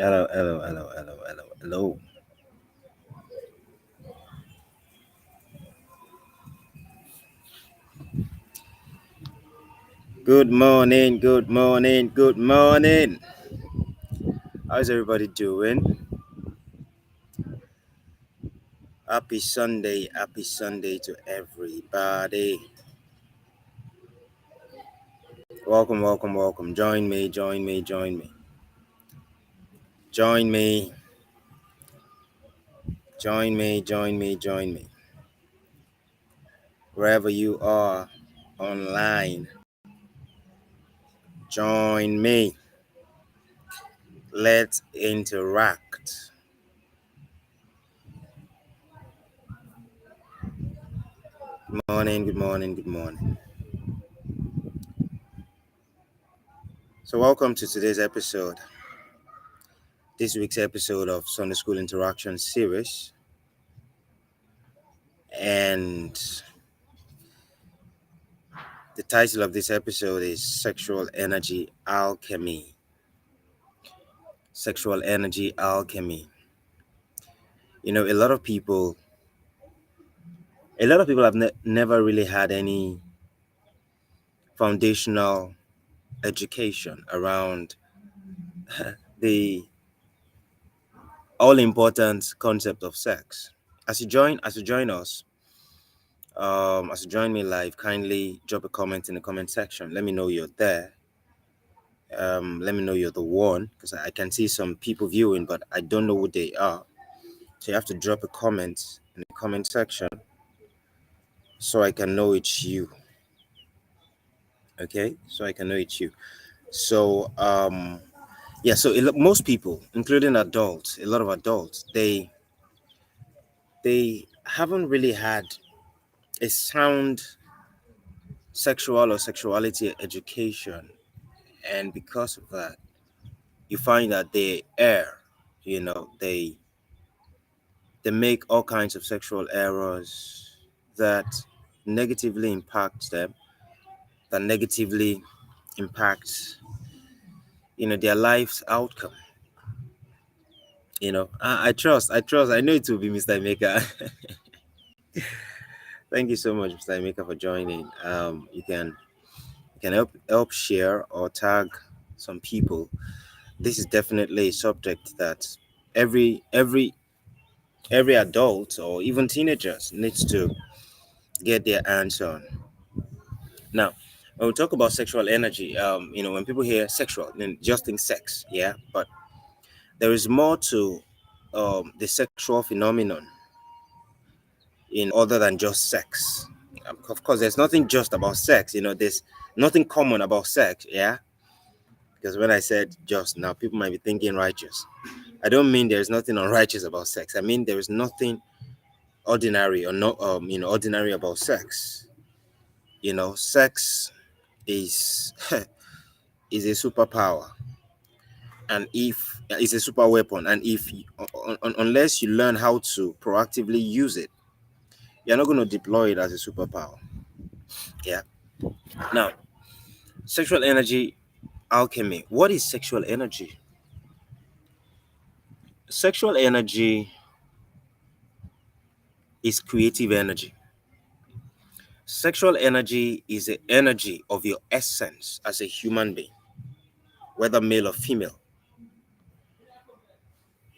Hello, hello, hello, hello, hello, hello. Good morning, good morning, good morning. How's everybody doing? Happy Sunday to everybody. Welcome, welcome, welcome. Join me, join me, join me. Join me, join me, join me, join me. Wherever you are online, join me. Let's interact. Good morning, good morning, good morning. So, welcome to today's episode. This week's episode of Sunday School Interaction Series. And the title of this episode is Sexual Energy Alchemy. Sexual Energy Alchemy. You know, a lot of people have never really had any foundational education around the all important concept of sex. As you join us, as you join me live, kindly drop a comment in the comment section. Let me know you're there. Let me know you're the one, because I can see some people viewing, but I don't know who they are. So you have to drop a comment in the comment section so I can know it's you. Okay, so I can know it's you. So yeah, so most people, including adults, a lot of adults, they haven't really had a sound sexual or sexuality education, and because of that, you find that they err. You know, they make all kinds of sexual errors that negatively impact them, that negatively impact their life's outcome. I know it will be Mr. Maker. Thank you so much, Mr. Maker, for joining. You can help share or tag some people. This is definitely a subject that every adult or even teenagers needs to get their hands on. Now, when we talk about sexual energy, when people hear sexual, then just think sex, yeah. But there is more to the sexual phenomenon in other than just sex. Of course, there's nothing just about sex. There's nothing common about sex, yeah. Because when I said just now, people might be thinking righteous. I don't mean there's nothing unrighteous about sex. I mean there is nothing ordinary or not, ordinary about sex. Sex is is a superpower, and if it's a super weapon, and if unless you learn how to proactively use it, you're not going to deploy it as a superpower. Yeah. Now, sexual energy alchemy. What is sexual energy? Sexual energy is creative energy. Sexual energy is the energy of your essence as a human being, whether male or female.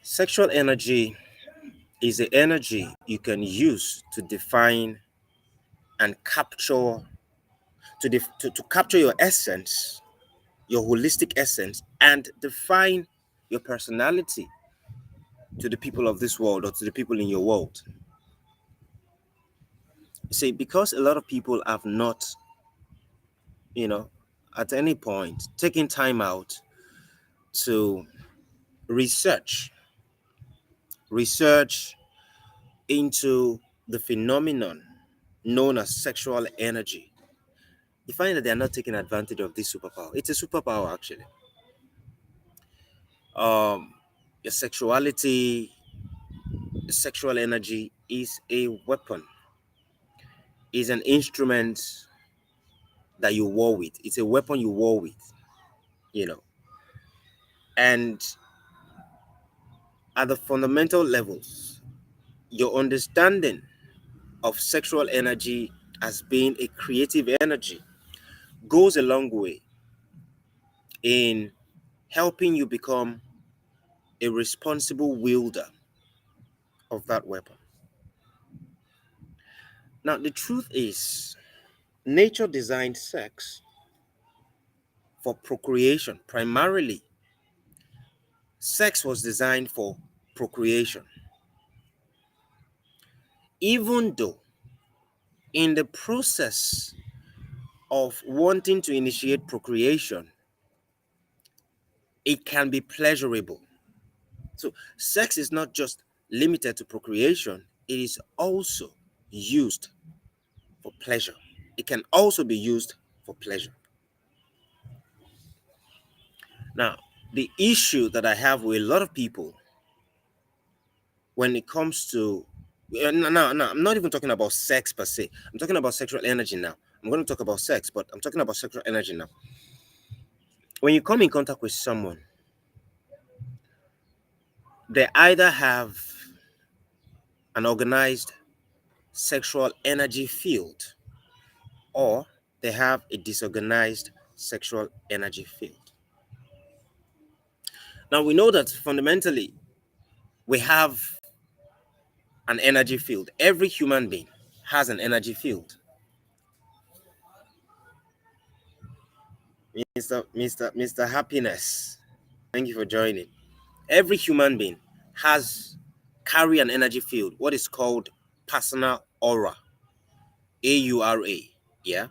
Sexual energy is the energy you can use to define and capture to capture your essence, your holistic essence, and define your personality to the people of this world or to the people in your world. See, because a lot of people have not, at any point taken time out to research research into the phenomenon known as sexual energy, you find that they are not taking advantage of this superpower. It's a superpower, actually. Um, your sexuality, sexual energy is a weapon, is an instrument that you war with. It's a weapon you war with, you know. And at the fundamental levels, your understanding of sexual energy as being a creative energy goes a long way in helping you become a responsible wielder of that weapon. Now, the truth is, nature designed sex for procreation. Primarily, sex was designed for procreation. Even though, in the process of wanting to initiate procreation, it can be pleasurable. So, sex is not just limited to procreation, it is also used for pleasure. It can also be used for pleasure. Now, the issue that I have with a lot of people when it comes to no, I'm not even talking about sex per se. I'm talking about sexual energy now. I'm going to talk about sex, but I'm talking about sexual energy now. When you come in contact with someone, they either have an organized sexual energy field or they have a disorganized sexual energy field. Now, we know that fundamentally we have an energy field. Every human being has an energy field. Mr. Happiness, thank you for joining. Every human being has carry an energy field, what is called personal aura, AURA, yeah.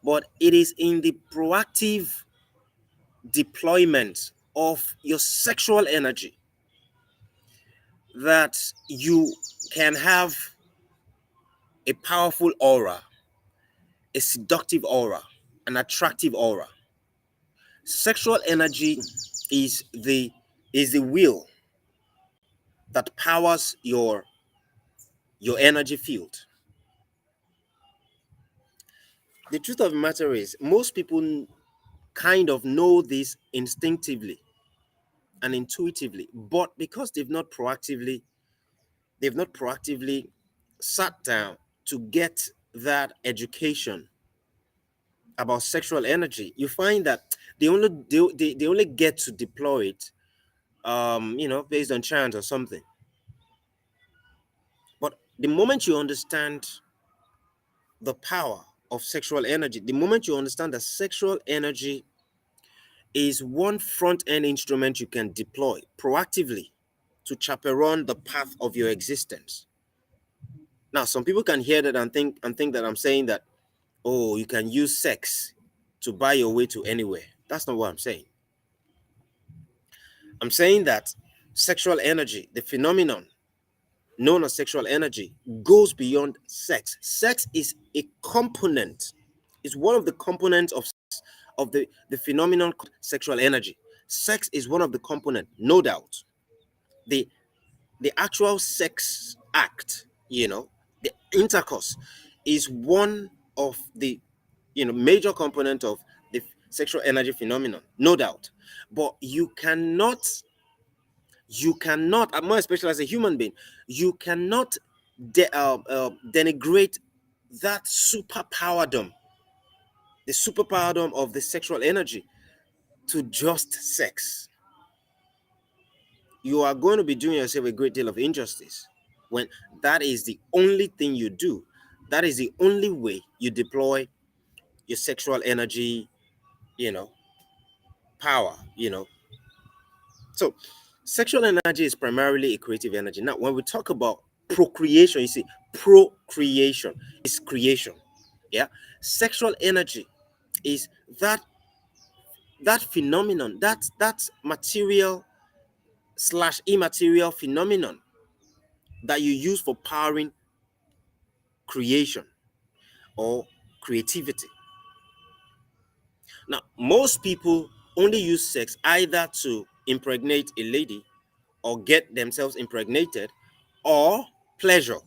But it is in the proactive deployment of your sexual energy that you can have a powerful aura, a seductive aura, an attractive aura. Sexual energy is the will that powers your energy field. The truth of the matter is, most people kind of know this instinctively and intuitively, but because they've not proactively sat down to get that education about sexual energy, you find that they only get to deploy it based on chance or something. But the moment you understand the power of sexual energy, the moment you understand that sexual energy is one front end instrument you can deploy proactively to chaperone the path of your existence. Now, some people can hear that and think that I'm saying that, oh, you can use sex to buy your way to anywhere. That's not what I'm saying. I'm saying that sexual energy, the phenomenon known as sexual energy, goes beyond sex. Sex is a component, it's one of the components of the phenomenon called sexual energy. Sex is one of the components, no doubt. The the actual sex act, the intercourse is one of the major component of the sexual energy phenomenon, no doubt. But you cannot, and more especially as a human being, you cannot denigrate that superpowerdom, the superpowerdom of the sexual energy to just sex. You are going to be doing yourself a great deal of injustice when that is the only thing you do. That is the only way you deploy your sexual energy, you know, power, So, sexual energy is primarily a creative energy. Now, when we talk about procreation, you see, procreation is creation. Yeah. Sexual energy is that phenomenon, that material slash immaterial phenomenon that you use for powering creation or creativity. Now, most people only use sex either to impregnate a lady or get themselves impregnated or pleasure.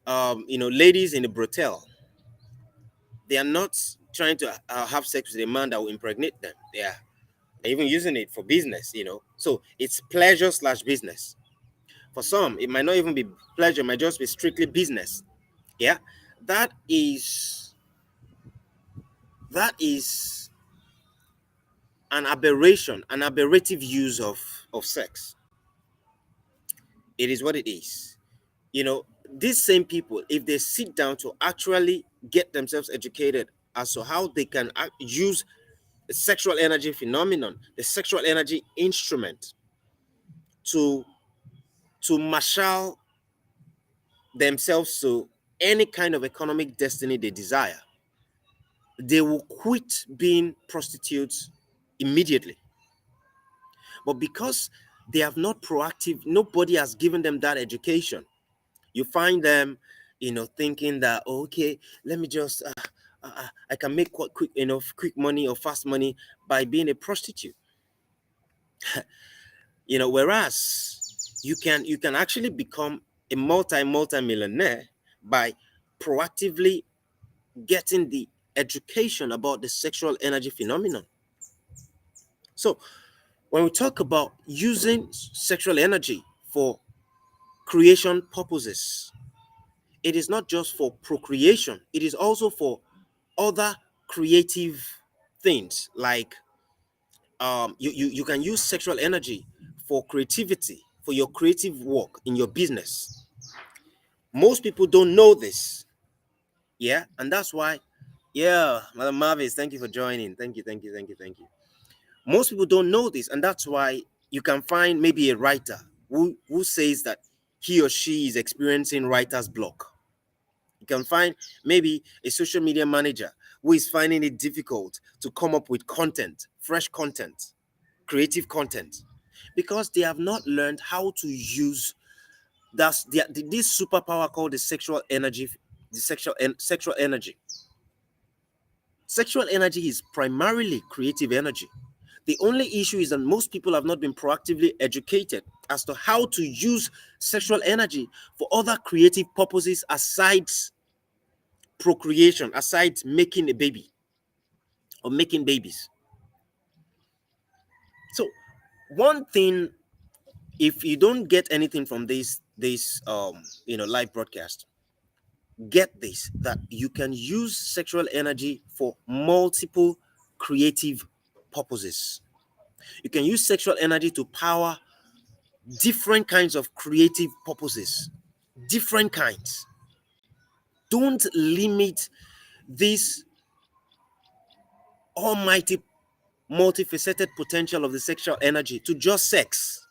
Ladies in the brothel, they are not trying to have sex with a man that will impregnate them. even using it for business, So it's pleasure slash business. For some, it might not even be pleasure, it might just be strictly business. Yeah. That is that is an aberration, an aberrative use of sex. It is what it is. These same people, if they sit down to actually get themselves educated as to how they can use the sexual energy phenomenon, the sexual energy instrument, to marshal themselves to any kind of economic destiny they desire, they will quit being prostitutes immediately. But because they have not proactive, nobody has given them that education. You find them, thinking that, oh, okay, let me just, I can make quick enough, quick money or fast money by being a prostitute. Whereas you can actually become a multi millionaire by proactively getting the education about the sexual energy phenomenon. So when we talk about using sexual energy for creation purposes, it is not just for procreation, it is also for other creative things. Like you can use sexual energy for creativity, for your creative work in your business. Most people don't know this. Yeah. And that's why, yeah, Madam Marvis, thank you for joining. Thank you. Most people don't know this, and that's why you can find maybe a writer who says that he or she is experiencing writer's block. You can find maybe a social media manager who is finding it difficult to come up with content, fresh content, creative content, because they have not learned how to use this superpower called the sexual energy, the sexual energy. Sexual energy is primarily creative energy. The only issue is that most people have not been proactively educated as to how to use sexual energy for other creative purposes aside procreation, aside making a baby or making babies. So one thing, if you don't get anything from this live broadcast, get this, that you can use sexual energy for multiple creative purposes. You can use sexual energy to power different kinds of creative purposes, different kinds. Don't limit this almighty multifaceted potential of the sexual energy to just sex,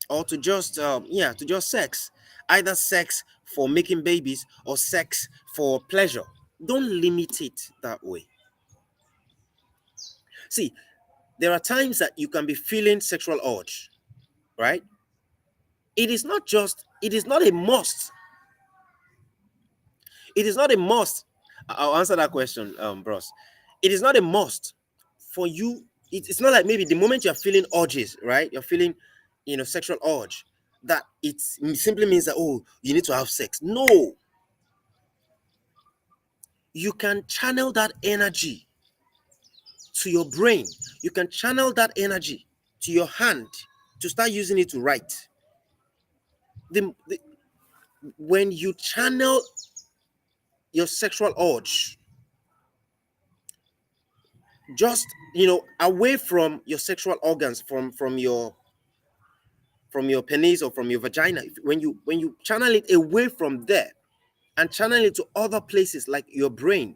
or to just sex, either sex for making babies or sex for pleasure. Don't limit it that way. See, there are times that you can be feeling sexual urge, right? It is not a must. It is not a must. I'll answer that question, bros. It is not a must for you. It's not like maybe the moment you're feeling urges, right? You're feeling, sexual urge, that it simply means that, oh, you need to have sex. No, you can channel that energy to your brain. You can channel that energy to your hand to start using it to write. When you channel your sexual urge, just away from your sexual organs, from your penis or from your vagina, when you channel it away from there and channel it to other places like your brain,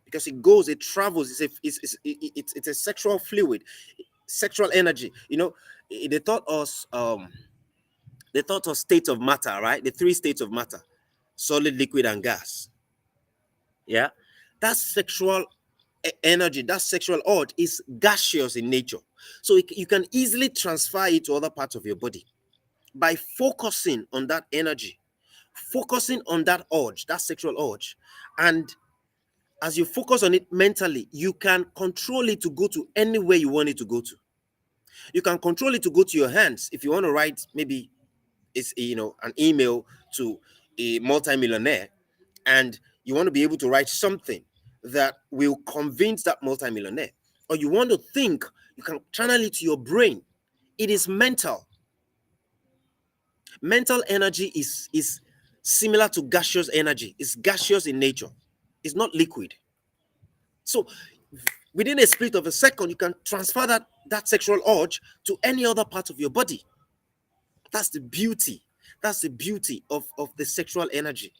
because it travels. It's a sexual fluid, sexual energy. They taught us states of matter, right? The three states of matter: solid, liquid, and gas. Yeah. That sexual energy, that sexual urge is gaseous in nature. So you can easily transfer it to other parts of your body by focusing on that energy, focusing on that urge, that sexual urge. And as you focus on it mentally, you can control it to go to anywhere you want it to go to. You can control it to go to your hands. If you want to write, maybe it's an email to a multimillionaire, and you want to be able to write something that will convince that multimillionaire, or you want to think You can channel it to your brain. It is mental. Mental energy is similar to gaseous energy. It's gaseous in nature. It's not liquid. So within a split of a second, you can transfer that sexual urge to any other part of your body. That's the beauty. That's the beauty of the sexual energy.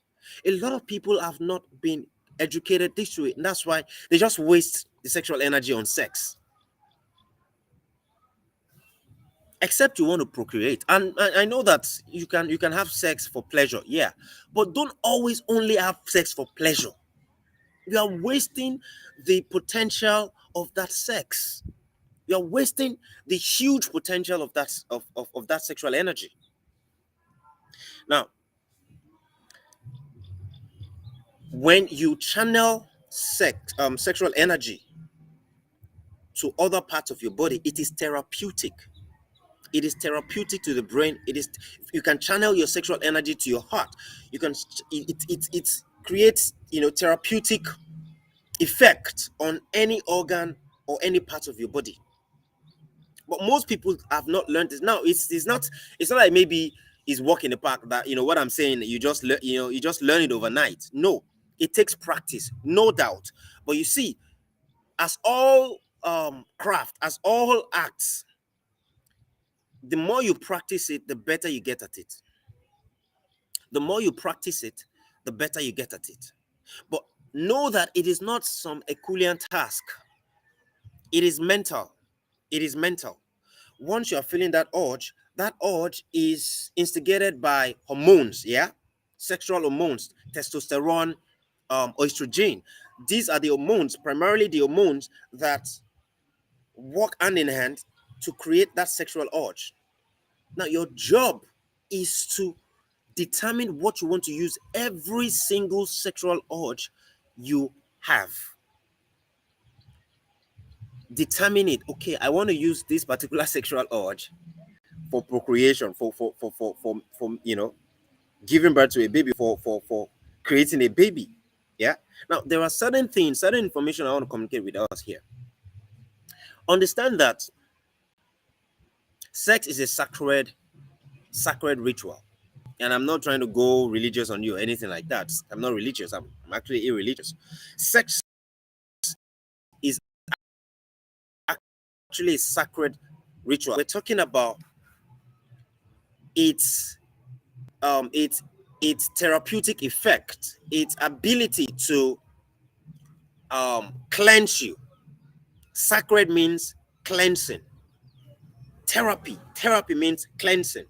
A lot of people have not been educated this way, and that's why they just waste the sexual energy on sex. Except you want to procreate. And I know that you can have sex for pleasure, yeah, but don't always only have sex for pleasure. You are wasting the potential of that sex. You are wasting the huge potential of that sexual energy. Now, when you channel sexual energy to other parts of your body, it is therapeutic. It is therapeutic to the brain. You can channel your sexual energy to your heart. You can it creates therapeutic effect on any organ or any part of your body. But most people have not learned this. Now it's not like maybe it's walk in the park that what I'm saying, you just learn it overnight. No, it takes practice, no doubt. But you see, as all craft, as all acts, the more you practice it, the better you get at it. The more you practice it, the better you get at it. But know that it is not some Herculean task. It is mental. It is mental. Once you are feeling that urge is instigated by hormones, yeah? Sexual hormones, testosterone, estrogen. These are the hormones, primarily the hormones that work hand in hand to create that sexual urge. Now, your job is to determine what you want to use every single sexual urge you have. Determine it. Okay, I want to use this particular sexual urge for procreation, for giving birth to a baby, for creating a baby. Yeah. Now there are certain things, certain information I want to communicate with us here. Understand that sex is a sacred ritual. And I'm not trying to go religious on you or anything like that. I'm not religious. I'm actually irreligious. Sex is actually a sacred ritual. We're talking about its its therapeutic effect, its ability to cleanse you. Sacred means cleansing. Therapy means cleansing.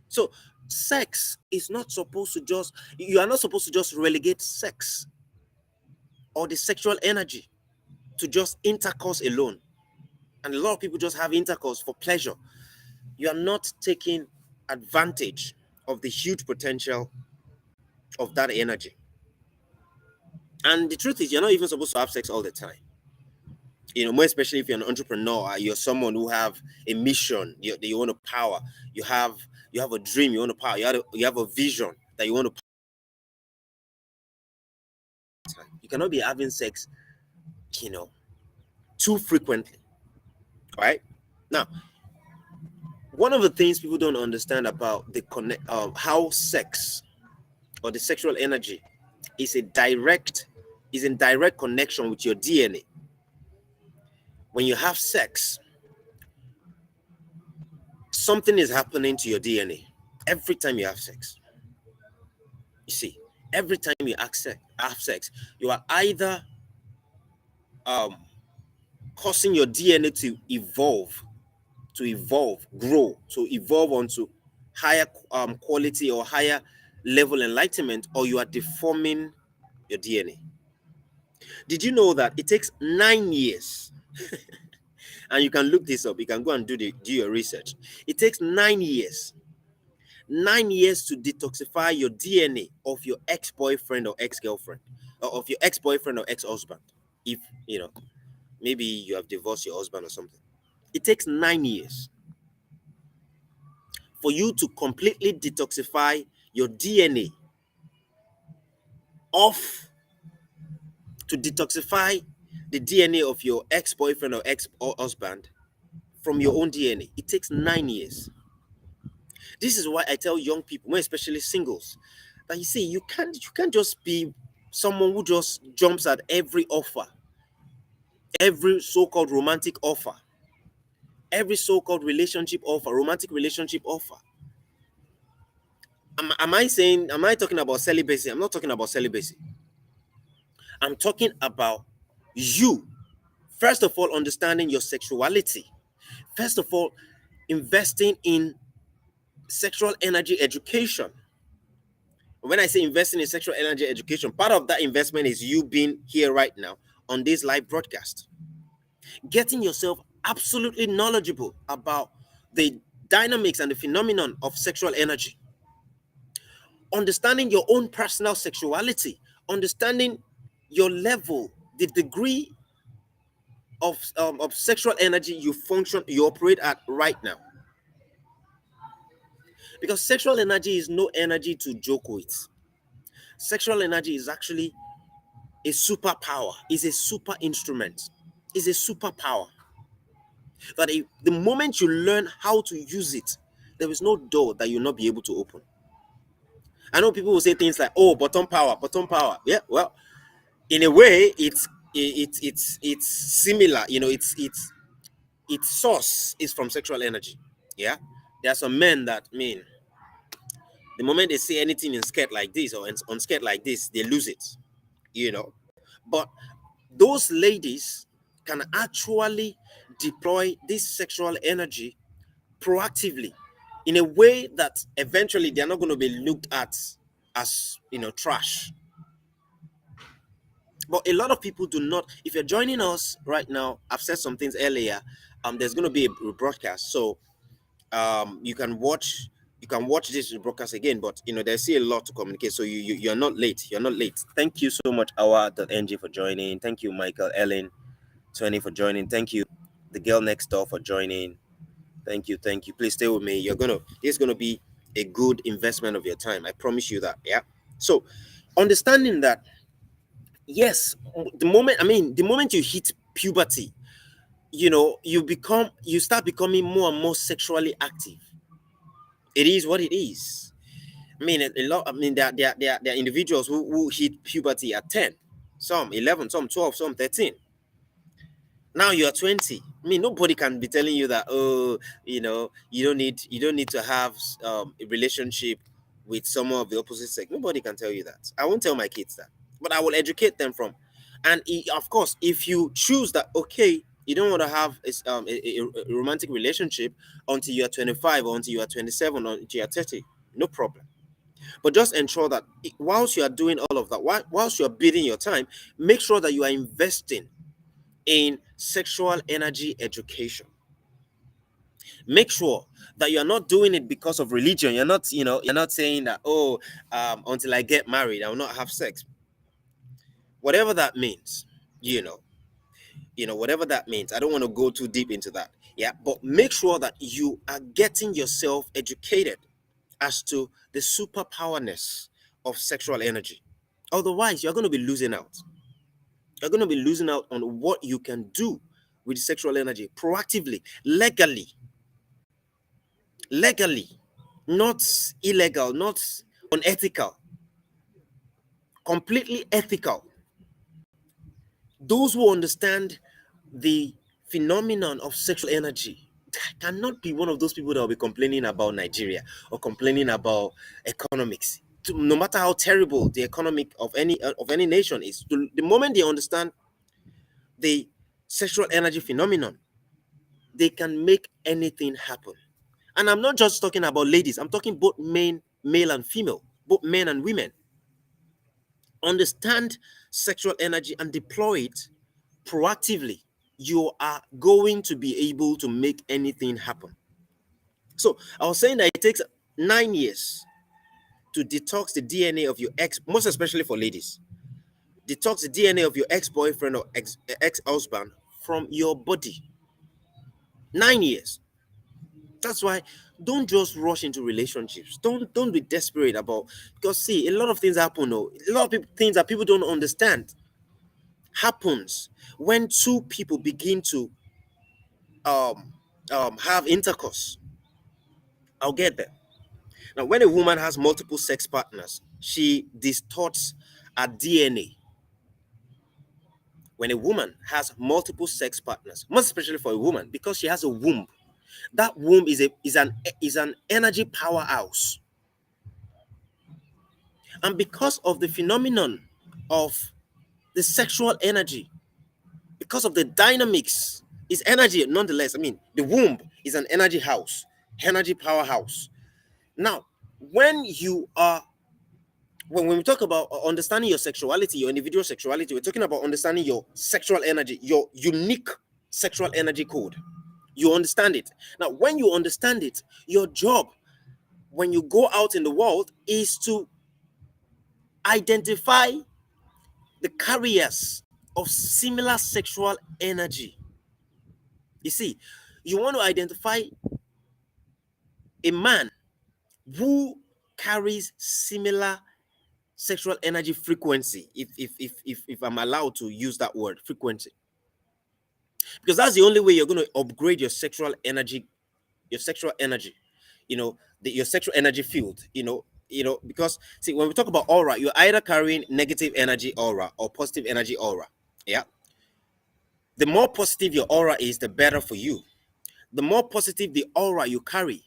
So sex is not supposed to just, you are not supposed to just relegate sex or the sexual energy to just intercourse alone. And a lot of people just have intercourse for pleasure. You are not taking advantage of the huge potential of that energy. And the truth is, you're not even supposed to have sex all the time. More especially if you're an entrepreneur, you're someone who have a mission that you want to power. You have a dream you want to power. You have a vision that you want to power. You cannot be having sex, too frequently. Right? Now, one of the things people don't understand about the connect how sex or the sexual energy is in direct connection with your DNA. When you have sex, something is happening to your DNA every time you have sex. You see, every time you have sex, you are either causing your DNA to grow, to evolve onto higher quality or higher level enlightenment, or you are deforming your DNA. Did you know that it takes 9 years? And you can look this up. You can go and do your research. It takes 9 years. 9 years to detoxify your DNA of your ex-boyfriend or ex-girlfriend, or of your ex-boyfriend or ex-husband. If maybe you have divorced your husband or something. It takes 9 years for you to completely detoxify your DNA off, to detoxify the DNA of your ex-boyfriend or ex-husband from your own DNA, it takes 9 years. This is why I tell young people, more especially singles, that you see, you can't just be someone who just jumps at every offer, every so-called romantic offer, every so-called relationship offer, romantic relationship offer. Am I talking about celibacy? I'm not talking about celibacy. I'm talking about you, first of all, understanding your sexuality. First of all, investing in sexual energy education. When I say investing in sexual energy education, part of that investment is you being here right now on this live broadcast, getting yourself absolutely knowledgeable about the dynamics and the phenomenon of sexual energy, understanding your own personal sexuality, understanding your level, the degree of sexual energy you operate at right now. Because sexual energy is no energy to joke with. Sexual energy is actually a superpower, is a super instrument, is a superpower that the moment you learn how to use it, there is no door that you'll not be able to open. I know people will say things like, "Oh, bottom power, bottom power." Yeah, well, in a way, it's similar. You know, its source is from sexual energy. Yeah, there are some men that mean the moment they say anything in skirt like this or on skirt like this, they lose it. You know, but those ladies can actually deploy this sexual energy proactively in a way that eventually they're not going to be looked at as, trash. But a lot of people do not. If you're joining us right now, I've said some things earlier. There's going to be a broadcast, so you can watch this broadcast again. But there's still a lot to communicate, so you're not late. You're not late. Thank you so much, Awa.ng, for joining. Thank you, Michael, Ellen, 20 for joining. Thank you, the girl next door, for joining. Thank you. Please stay with me. This is gonna be a good investment of your time. I promise you that. Yeah. So, understanding that, yes, the moment you hit puberty, you start becoming more and more sexually active. It is what it is. I mean, a lot. I mean, there are individuals who hit puberty at 10, some 11, some 12, some 13. Now you're 20. I mean, nobody can be telling you that, oh, you don't need to have a relationship with someone of the opposite sex. Nobody can tell you that. I won't tell my kids that, but I will educate them from. And of course, if you choose that, okay, you don't want to have a romantic relationship until you're 25 or until you are 27 or until you're 30, no problem. But just ensure that whilst you are doing all of that, whilst you are bidding your time, make sure that you are investing in sexual energy education. Make sure that you're not doing it because of religion. You're not saying that, oh, until I get married, I will not have sex. Whatever that means, you know, whatever that means. I don't want to go too deep into that. Yeah, but make sure that you are getting yourself educated as to the superpowerness of sexual energy. Otherwise, you're going to be losing out. You're going to be losing out on what you can do with sexual energy proactively, legally, not illegal, not unethical, completely ethical. Those who understand the phenomenon of sexual energy cannot be one of those people that will be complaining about Nigeria or complaining about economics. No matter how terrible the economic of any nation is, the moment they understand the sexual energy phenomenon, they can make anything happen. And I'm not just talking about ladies, I'm talking both male and female, both men and women. Understand sexual energy and deploy it proactively. You are going to be able to make anything happen. So I was saying that it takes 9 years to detox the DNA of your ex, most especially for ladies. Detox the DNA of your ex-boyfriend or ex-husband from your body. 9 years. That's why don't just rush into relationships. Don't be desperate about, because see, a lot of things happen. A lot of things that people don't understand. happens when two people begin to um, have intercourse. I'll get there. Now, when a woman has multiple sex partners, she distorts her DNA. When a woman has multiple sex partners, most especially for a woman, because she has a womb, that womb is an energy powerhouse. And because of the phenomenon of the sexual energy, because of the dynamics, is energy nonetheless. I mean, the womb is an energy house, energy powerhouse. Now, when you are when we talk about understanding your sexuality, your individual sexuality, we're talking about understanding your sexual energy, your unique sexual energy code. You understand it. Now, when you understand it, your job when you go out in the world is to identify the carriers of similar sexual energy. You see, you want to identify a man who carries similar sexual energy frequency, if I'm allowed to use that word, frequency, because that's the only way you're going to upgrade your sexual energy, your sexual energy field, because see, when we talk about aura, you're either carrying negative energy aura or positive energy aura. Yeah. The more positive your aura is, the better for you. The more positive the aura you carry,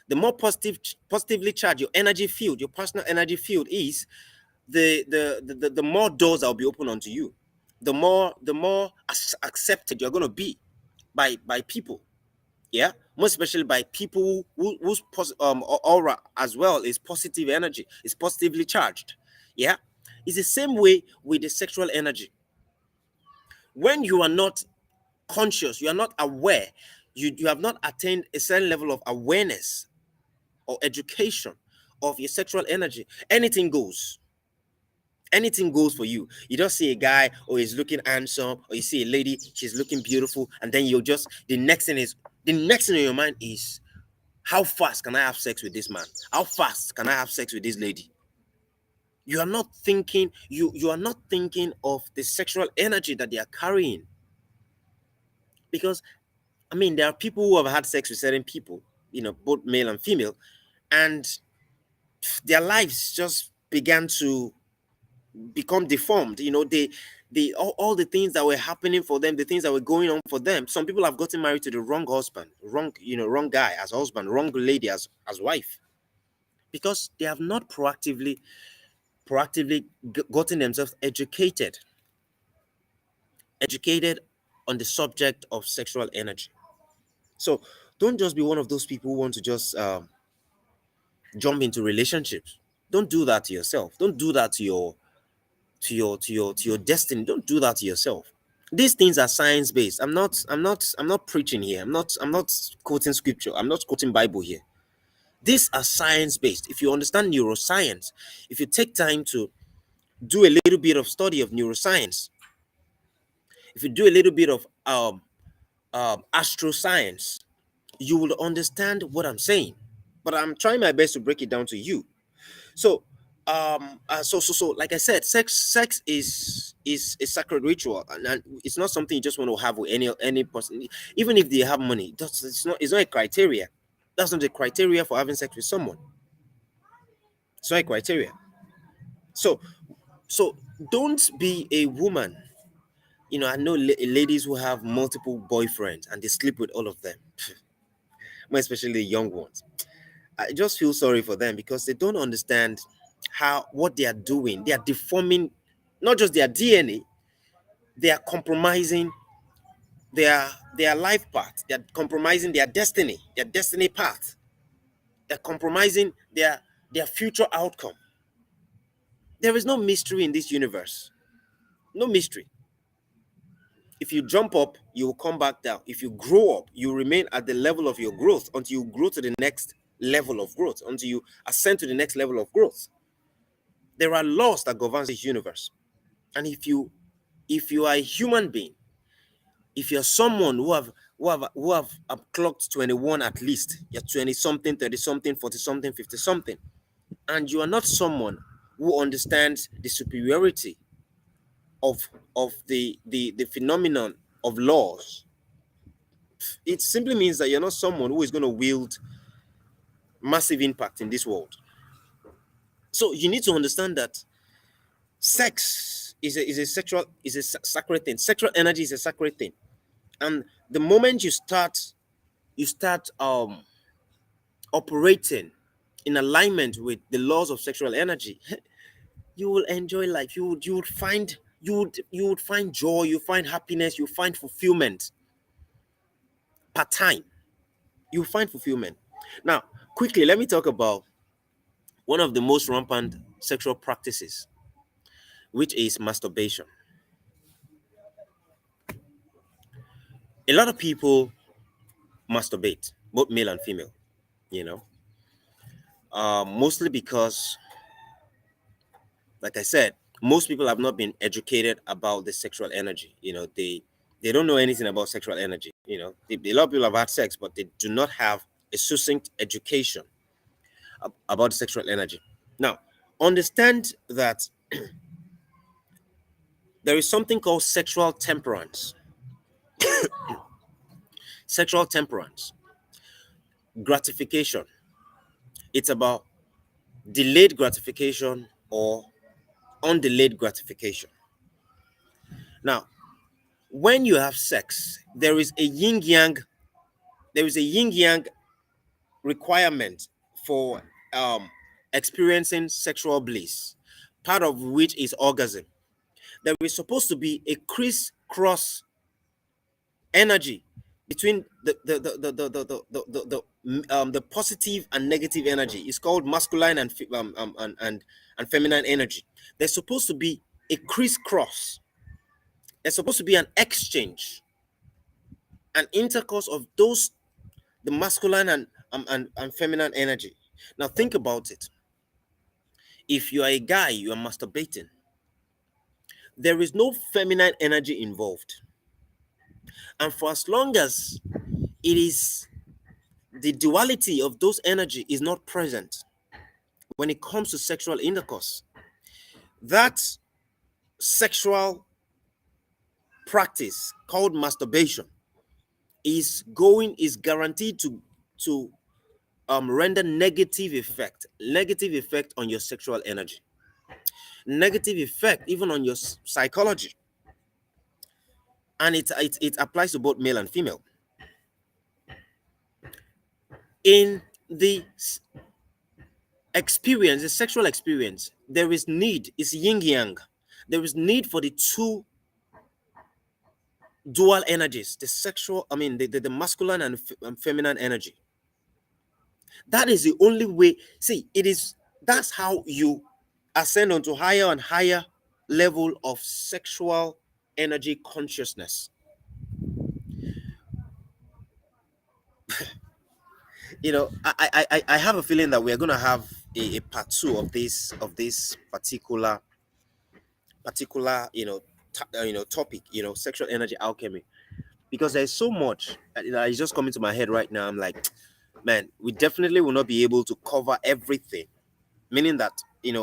the more positively charged your energy field, your personal energy field is, the more doors that will be open onto you, the more accepted you're going to be by people. Yeah, most especially by people whose aura as well is positive energy, is positively charged. Yeah, it's the same way with the sexual energy. When you are not conscious, you are not aware, you have not attained a certain level of awareness or education of your sexual energy, anything goes for you. You just see a guy, or he's looking handsome, or you see a lady, she's looking beautiful, and then you just the next thing in your mind is, how fast can I have sex with this man? How fast can I have sex with this lady? You are not thinking, you are not thinking of the sexual energy that they are carrying. Because I mean, there are people who have had sex with certain people, both male and female, and their lives just began to become deformed. All the things that were happening for them, the things that were going on for them. Some people have gotten married to the wrong husband, wrong guy as husband, wrong lady as wife, because they have not proactively gotten themselves educated on the subject of sexual energy. So don't just be one of those people who want to just jump into relationships. Don't do that to yourself. Don't do that to your destiny. Don't do that to yourself. These things are science based. I'm not preaching here. I'm not quoting scripture. I'm not quoting Bible here. These are science based. If you understand neuroscience, if you take time to do a little bit of study of neuroscience, if you do a little bit of astroscience, you will understand what I'm saying. But I'm trying my best to break it down to you. So, like I said, sex is a sacred ritual, and it's not something you just want to have with any person, even if they have money. It's not a criteria. That's not a criteria for having sex with someone. It's not a criteria. So, so don't be a woman. I know ladies who have multiple boyfriends and they sleep with all of them, more especially the young ones. I just feel sorry for them because they don't understand what they are doing. They are deforming not just their DNA, they are compromising their life path. They are compromising their destiny path. They're compromising their future outcome. There is no mystery in this universe. No mystery. If you jump up, you will come back down. If you grow up, you remain at the level of your growth until you grow to the next level of growth, until you ascend to the next level of growth. There are laws that govern this universe. And if you are a human being, if you're someone who have clocked 21 at least, you're 20 something, 30 something, 40 something, 50 something, and you are not someone who understands the superiority of the phenomenon of laws, it simply means that you're not someone who is going to wield massive impact in this world. So you need to understand that sex is a sacred thing. Sexual energy is a sacred thing, and the moment you start operating in alignment with the laws of sexual energy, you will enjoy life. You would find joy, you find happiness, you find fulfillment part time. You find fulfillment. Now, quickly, let me talk about one of the most rampant sexual practices, which is masturbation. A lot of people masturbate, both male and female, you know, mostly because, like I said, most people have not been educated about the sexual energy. They don't know anything about sexual energy. A lot of people have had sex, but they do not have a succinct education about sexual energy. Now, understand that there is something called sexual temperance. Sexual temperance, gratification. It's about delayed gratification or undelayed gratification. Now, when you have sex, there is a yin yang requirement for experiencing sexual bliss, part of which is orgasm. There is supposed to be a crisscross energy between the positive and negative energy. It's called masculine and feminine energy. There's supposed to be a crisscross. There's supposed to be an exchange, an intercourse of those, the masculine and feminine energy. Now think about it. If you are a guy, you are masturbating, there is no feminine energy involved. And for as long as it is the duality of those energy is not present when it comes to sexual intercourse, that sexual practice called masturbation is guaranteed to render negative effect on your sexual energy, negative effect even on your psychology, and it applies to both male and female. In the experience, the sexual experience, there is need, it's yin yang. There is need for the two dual energies, the sexual, the masculine and feminine energy. That is the only way. See, that's how you ascend onto higher and higher level of sexual energy consciousness. I have a feeling that we're gonna have a part two of this particular topic, sexual energy alchemy, because there's so much that is just coming to my head right now. I'm like, man, we definitely will not be able to cover everything, meaning that we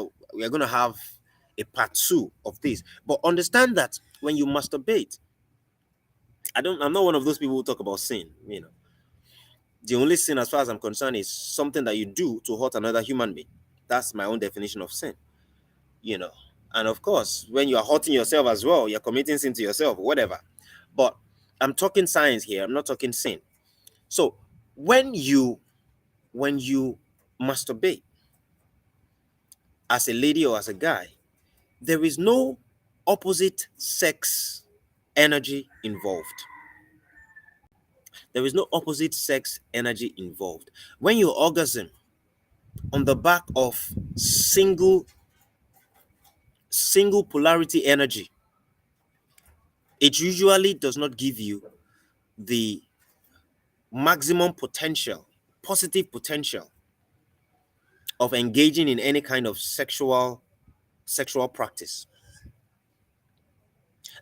are gonna have a part two of this. But understand that when you masturbate, I'm not one of those people who talk about sin. The only sin, as far as I'm concerned, is something that you do to hurt another human being. That's my own definition of sin. And of course, when you are hurting yourself as well, you're committing sin to yourself, whatever. But I'm talking science here. I'm not talking sin. So when you masturbate as a lady or as a guy, there is no opposite sex energy involved. There is no opposite sex energy involved. When you orgasm on the back of single polarity energy, it usually does not give you the maximum potential, positive potential of engaging in any kind of sexual practice.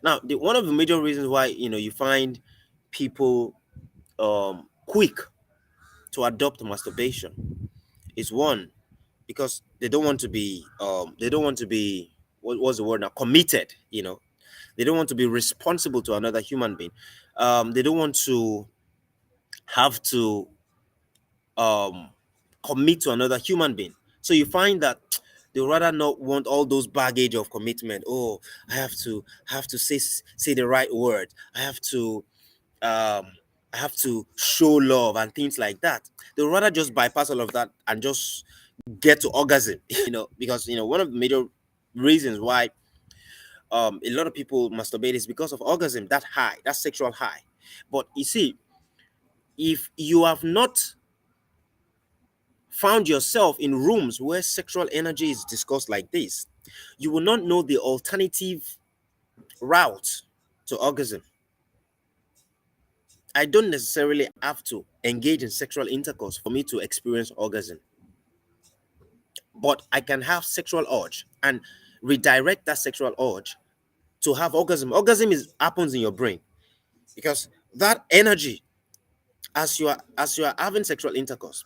Now, one of the major reasons why you find people quick to adopt masturbation is, one, because they don't want to be what's the word now, committed. They don't want to be responsible to another human being. They don't want to have to um, commit to another human being. So you find that they rather not want all those baggage of commitment. Oh, I have to say the right word. Um, I have to show love and things like that. They would rather just bypass all of that and just get to orgasm. Because one of the major reasons why a lot of people masturbate is because of orgasm, that high, that sexual high. But you see, if you have not found yourself in rooms where sexual energy is discussed like this, you will not know the alternative route to orgasm. I don't necessarily have to engage in sexual intercourse for me to experience orgasm, but I can have sexual urge and redirect that sexual urge to have orgasm. Orgasm is happens in your brain because that energy, as you are having sexual intercourse,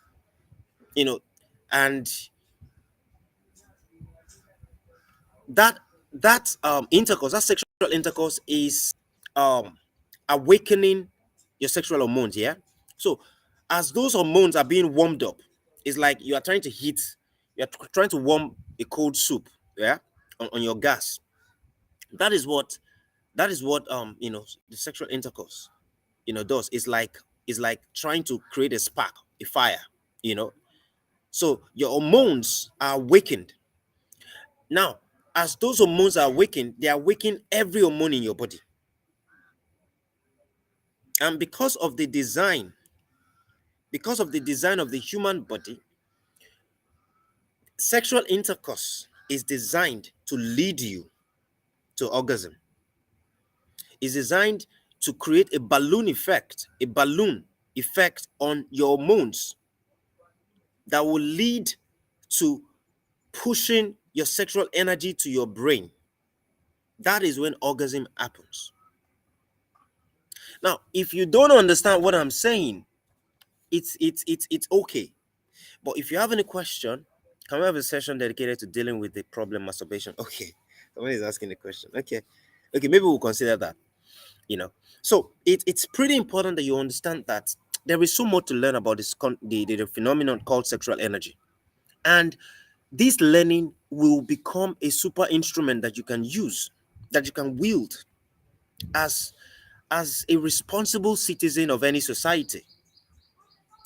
you know, and that intercourse, that sexual intercourse is um awakening your sexual hormones. Yeah. So as those hormones are being warmed up, it's like you are trying to heat, trying to warm a cold soup, yeah, on your gas. That is what the sexual intercourse does. It's like trying to create a spark, a fire, you know. So your hormones are awakened. Now, as those hormones are awakened, they awaken every hormone in your body. And because of the design of the human body, sexual intercourse is designed to lead you to orgasm. Is designed to create a balloon effect on your hormones that will lead to pushing your sexual energy to your brain. That is when orgasm happens. Now, if you don't understand what I'm saying, it's okay. But if you have any question, can we have a session dedicated to dealing with the problem masturbation? Okay, someone is asking a question. Okay, maybe we'll consider that. So it's pretty important that you understand that there is so much to learn about the phenomenon called sexual energy, and this learning will become a super instrument that you can use, that you can wield as a responsible citizen of any society,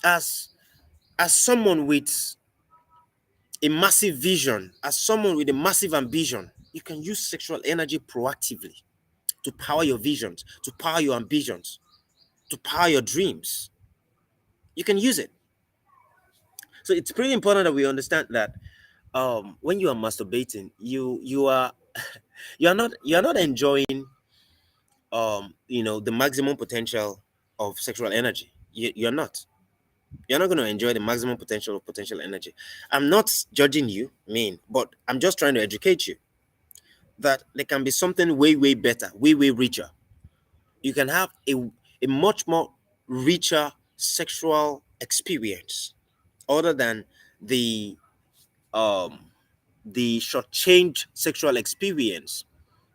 as someone with a massive vision, as someone with a massive ambition. You can use sexual energy proactively to power your visions, to power your ambitions, to power your dreams. You can use it. So it's pretty important that we understand that when you are masturbating, you are you are not enjoying the maximum potential of sexual energy. You're not going to enjoy the maximum potential of potential energy. I'm not judging you, but I'm just trying to educate you that there can be something way, way better, way, way richer. You can have a much more richer sexual experience other than the um short-changed sexual experience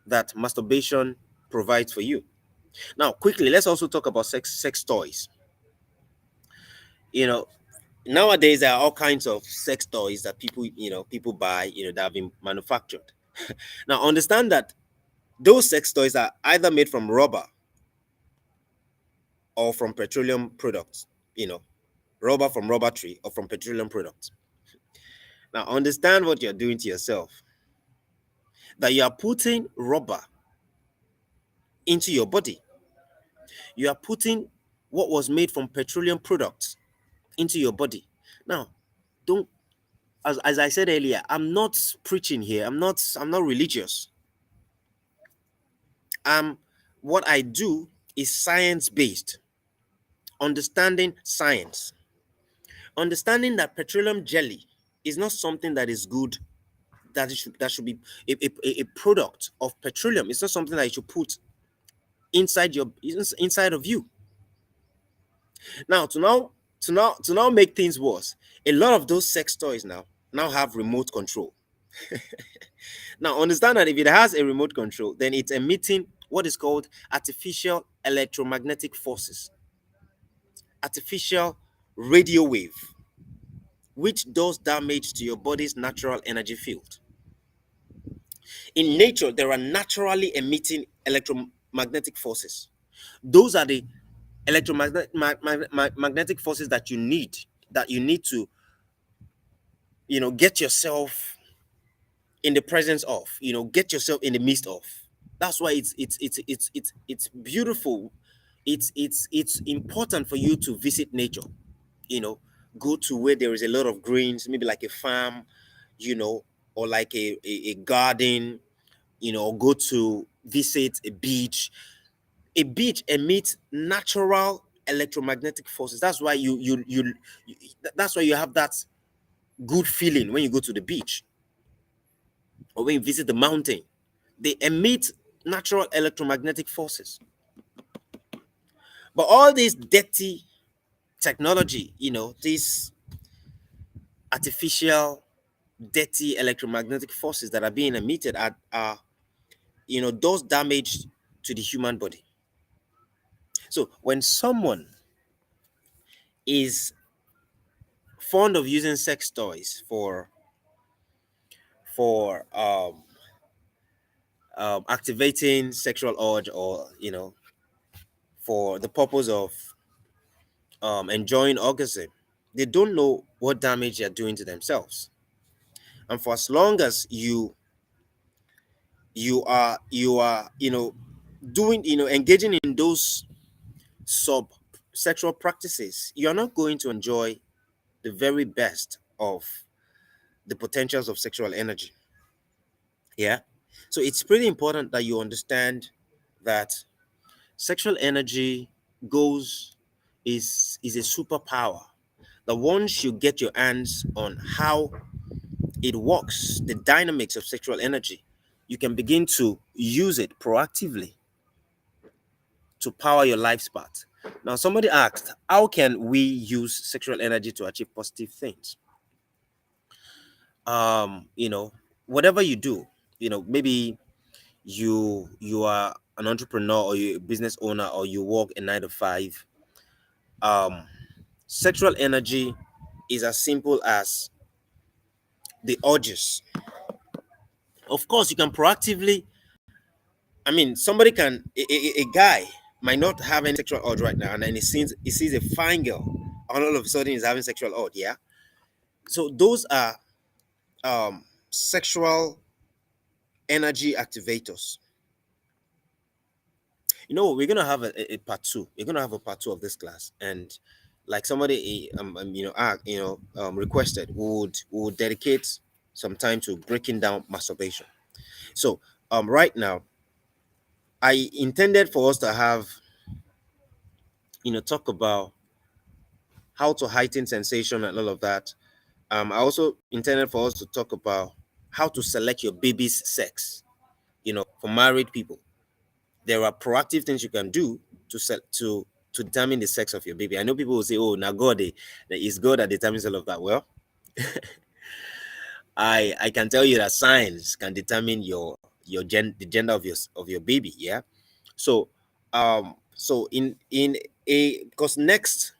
that masturbation provides for you. Now, quickly, let's also talk about sex toys. You know, nowadays there are all kinds of sex toys that people buy, that have been manufactured. Now, understand that those sex toys are either made from rubber or from petroleum products. Rubber from rubber tree or from petroleum products. Now, understand what you're doing to yourself. That you are putting rubber into your body. You are putting what was made from petroleum products into your body. Now, don't as I said earlier, I'm not preaching here. I'm not religious. What I do is science based. Understanding science. Understanding that petroleum jelly is not something that is good, that should be a product of petroleum. It's not something that you should put inside of you. Now to now make things worse, a lot of those sex toys now have remote control. Now understand that if it has a remote control, then it's emitting what is called artificial electromagnetic forces, artificial radio wave, which does damage to your body's natural energy field. In nature, there are naturally emitting electromagnetic forces. Those are the magnetic forces that you need to, get yourself in the presence of, get yourself in the midst of. That's why it's beautiful. It's important for you to visit nature. you know Go to where there is a lot of greens, maybe like a farm, or like a garden, or go to visit a beach. A beach emits natural electromagnetic forces. That's why that's why you have that good feeling when you go to the beach or when you visit the mountain. They emit natural electromagnetic forces. But all this dirty technology, these artificial dirty electromagnetic forces that are being emitted are does damage to the human body. So when someone is fond of using sex toys for activating sexual urge, or for the purpose of enjoying orgasm, they don't know what damage they're doing to themselves. And for as long as you are doing, engaging in those sub sexual practices, you're not going to enjoy the very best of the potentials of sexual energy. Yeah. So it's pretty important that you understand that sexual energy goes is a superpower. That once you get your hands on how it works, the dynamics of sexual energy, you can begin to use it proactively to power your life's path. Now, somebody asked, how can we use sexual energy to achieve positive things? Whatever you do, maybe you are an entrepreneur, or you're a business owner, or you work a 9 to 5. um Sexual energy is as simple as the urges. Of course, you can proactively, somebody can, a guy might not have any sexual urge right now, and then he sees a fine girl, and all of a sudden he's having sexual urge. Yeah. So those are sexual energy activators. We're gonna have a part two. We're gonna have a part two of this class, and like somebody requested, we would dedicate some time to breaking down masturbation. So right now, I intended for us to have, talk about how to heighten sensation and all of that. I also intended for us to talk about how to select your baby's sex. For married people, there are proactive things you can do to set to determine the sex of your baby. I know people will say, "Oh, now God, it's God that determines all of that." Well, I can tell you that science can determine the gender of your baby. Yeah. So in a because next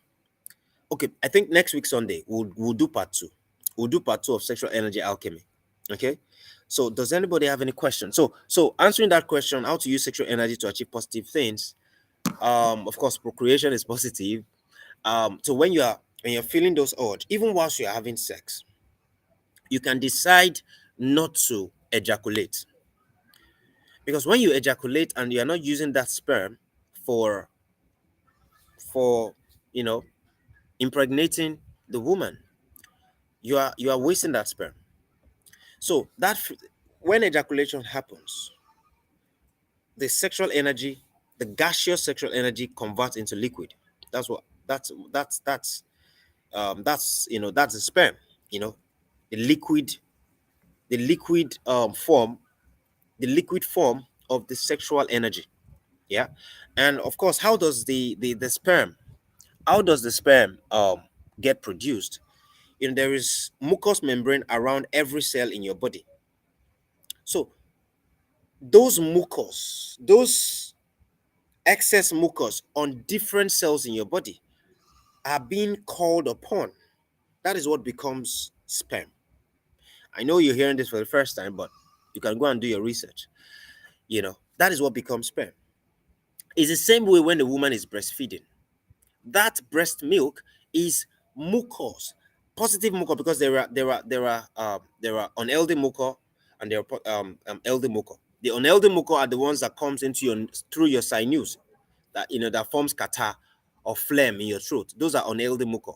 okay, I think next week Sunday we'll do part two. We'll do part two of sexual energy alchemy. Okay. So does anybody have any questions? So answering that question, how to use sexual energy to achieve positive things. Of course, procreation is positive. So when you're feeling those urge, even whilst you're having sex, you can decide not to ejaculate. Because when you ejaculate and you're not using that sperm for for you know impregnating the woman, you are wasting that sperm. So when ejaculation happens, the sexual energy, the gaseous sexual energy converts into liquid. That's what that's the sperm. You know, the liquid, the liquid form, the liquid form of the sexual energy. Yeah, and of course, how does the sperm? How does the sperm get produced? There is mucous membrane around every cell in your body. So those mucus, those excess mucus on different cells in your body are being called upon. That is what becomes sperm. I know you're hearing this for the first time, but you can go and do your research. That is what becomes sperm. It's the same way when the woman is breastfeeding. That breast milk is mucus, positive mucus, because there are unhealthy mucus and there are healthy mucus. The unhealthy mucus are the ones that comes into your through your sinus, that forms catarrh or phlegm in your throat. Those are unhealthy mucus.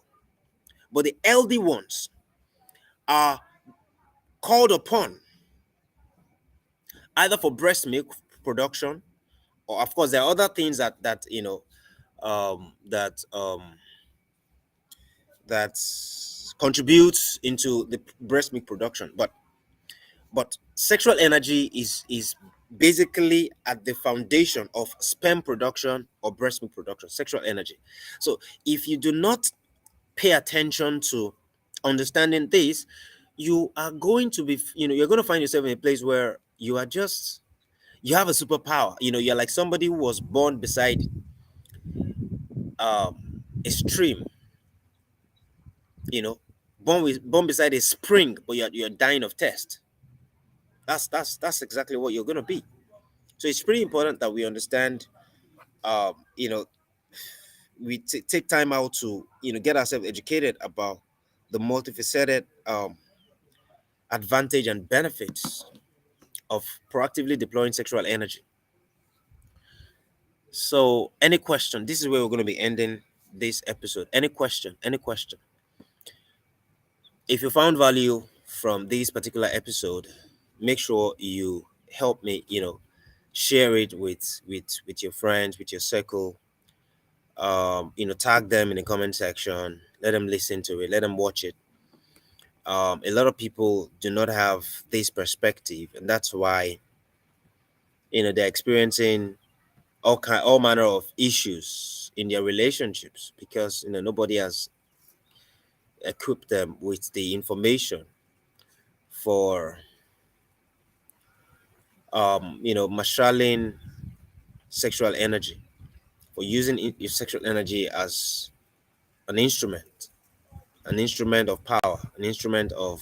But the healthy ones are called upon either for breast milk production, or of course there are other things that contributes into the breast milk production. But sexual energy is basically at the foundation of sperm production or breast milk production. Sexual energy. So if you do not pay attention to understanding this, you are going to be, you're going to find yourself in a place where you have a superpower. You're like somebody who was born beside a stream, you know born beside a spring, but you're dying of thirst. That's exactly what you're going to be. So it's pretty important that we understand, um you know we take time out to get ourselves educated about the multifaceted advantage and benefits of proactively deploying sexual energy. So any question, this is where we're going to be ending this episode. Any question, if you found value from this particular episode, make sure you help me, share it with your friends, with your circle. Tag them in the comment section. Let them listen to it. Let them watch it. A lot of people do not have this perspective, and that's why they're experiencing all manner of issues in their relationships, because nobody has equipped them with the information for marshalling sexual energy, for using your sexual energy as an instrument of power, an instrument of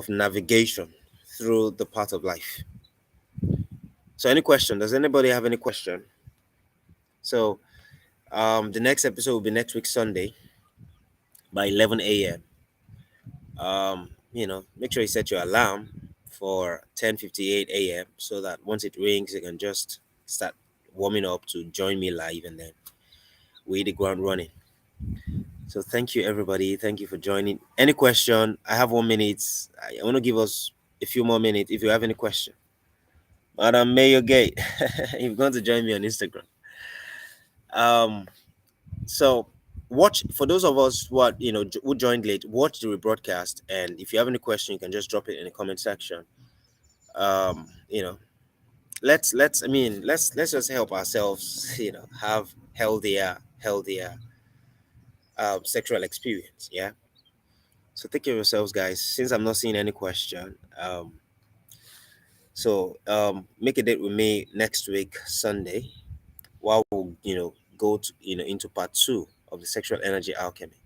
navigation through the path of life. So any question? Does anybody have any question? So the next episode will be next week Sunday by 11 a.m. Make sure you set your alarm for 10:58 a.m. so that once it rings, you can just start warming up to join me live, and then we hit the ground running. So thank you, everybody. Thank you for joining. Any question? I have 1 minute. I want to give us a few more minutes if you have any question. Madam Mayor Gate, you're going to join me on Instagram. So watch, for those of us who joined late, watch the rebroadcast, and if you have any question, you can just drop it in the comment section. um you know let's just help ourselves have healthier sexual experience. Yeah. So take care of yourselves, guys. Since I'm not seeing any question, make a date with me next week Sunday, while we'll go to into part 2 of the sexual energy alchemy.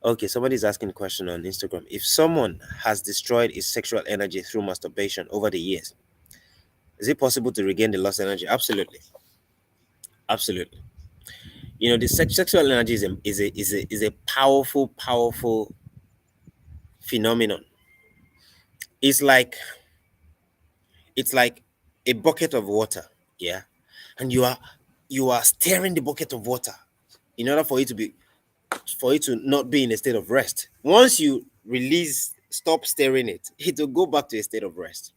Okay, somebody's asking a question on Instagram. If someone has destroyed his sexual energy through masturbation over the years, is it possible to regain the lost energy? Absolutely. Absolutely. The sexual energy is a powerful phenomenon. It's like it's like a bucket of water, yeah, and you are stirring the bucket of water in order for it to not be in a state of rest. Once you stop stirring it, it will go back to a state of rest.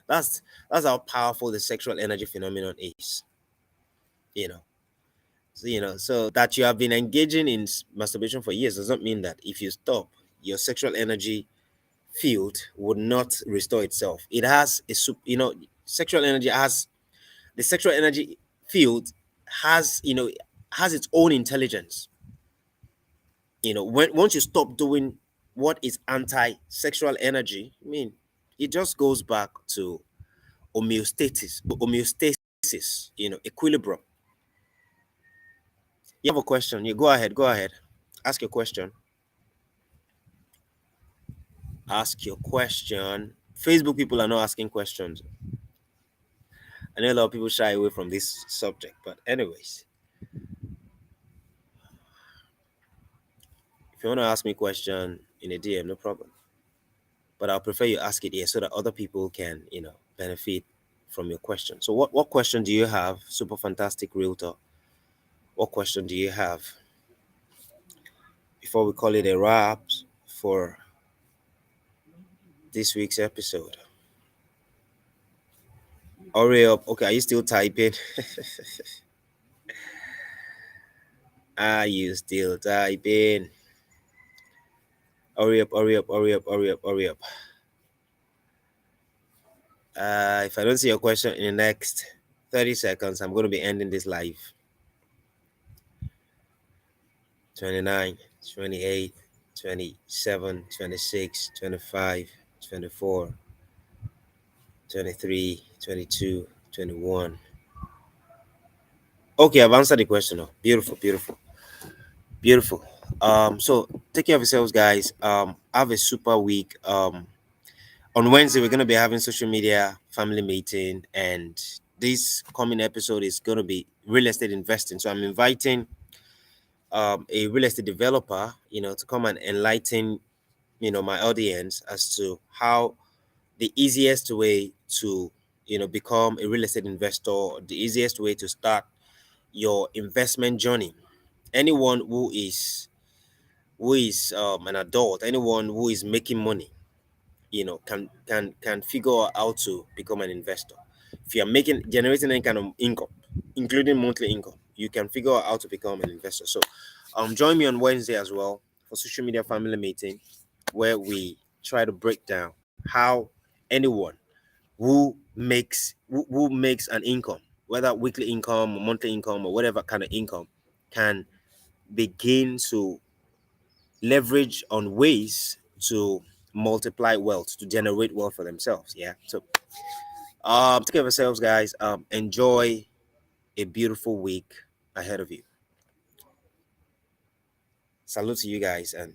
That's how powerful the sexual energy phenomenon is. You know. So that you have been engaging in masturbation for years does not mean that if you stop, your sexual energy field would not restore itself. It has sexual energy has the sexual energy field has its own intelligence. Once you stop doing what is anti-sexual energy, It just goes back to homeostasis, equilibrium. You have a question? You go ahead. Go ahead. Ask your question. Ask your question. Facebook people are not asking questions. I know a lot of people shy away from this subject, but anyways, if you want to ask me a question in a DM, no problem. But I'll prefer you ask it here so that other people can, benefit from your question. So what question do you have? Super fantastic realtor. What question do you have before we call it a wrap for this week's episode? Hurry up. Okay, are you still typing? Are you still typing? Hurry up, hurry up, hurry up, hurry up, hurry up. If I don't see your question in the next 30 seconds, I'm going to be ending this live. 29, 28, 27, 26, 25, 24, 23, 22, 21. Okay, I've answered the question. Oh, beautiful, beautiful, beautiful. So take care of yourselves, guys. Have a super week. On Wednesday, we're gonna be having social media family meeting, and this coming episode is gonna be real estate investing. So I'm inviting a real estate developer, to come and enlighten, my audience as to how the easiest way to, become a real estate investor, the easiest way to start your investment journey. Anyone who is an adult, anyone who is making money, can figure out how to become an investor. If you are generating any kind of income, including monthly income, you can figure out how to become an investor. So join me on Wednesday as well for social media family meeting, where we try to break down how anyone who makes an income, whether weekly income or monthly income or whatever kind of income, can begin to leverage on ways to multiply wealth, to generate wealth for themselves. Yeah. So take care of yourselves, guys. Enjoy a beautiful week ahead of you. Salute to you guys, and